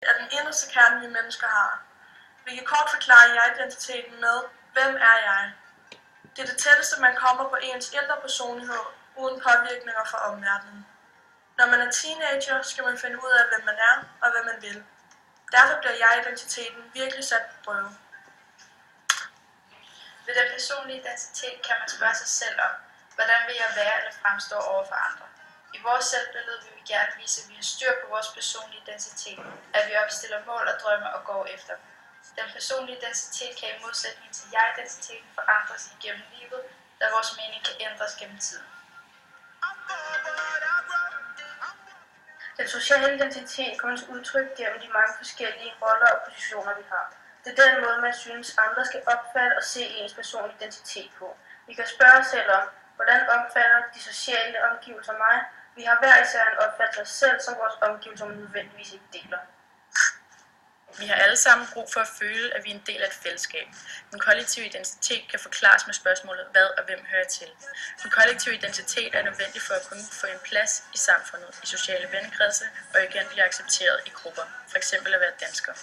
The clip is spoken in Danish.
er den inderste kerne, vi mennesker har. Vi kan kort forklare jeg-identiteten med, hvem er jeg? Det er det tætteste, man kommer på ens indre personlighed, uden påvirkninger fra omverdenen. Når man er teenager, skal man finde ud af, hvem man er og hvad man vil. Derfor bliver jeg-identiteten virkelig sat på prøve. Ved den personlige identitet kan man spørge sig selv om, hvordan vil jeg være eller fremstå over for andre. I vores selvbillede vil vi gerne vise, at vi har styr på vores personlige identitet, at vi opstiller mål og drømme og går efter dem. Den personlige identitet kan i modsætning til jeg-identiteten forandres igennem livet, da vores mening kan ændres gennem tiden. Den sociale identitet kommer til udtryk gennem de mange forskellige roller og positioner, vi har. Det er den måde, man synes, andre skal opfatte og se ens personlige identitet på. Vi kan spørge os selv om, hvordan opfatter de sociale omgivelser mig? Vi har hver især en opfattelse af os selv, som vores omgivelser nødvendigvis ikke deler. Vi har alle sammen brug for at føle, at vi er en del af et fællesskab. Den kollektive identitet kan forklares med spørgsmålet, hvad og hvem hører til. Den kollektive identitet er nødvendig for at kunne få en plads i samfundet, i sociale vennekredse og igen blive accepteret i grupper, f.eks. at være dansker.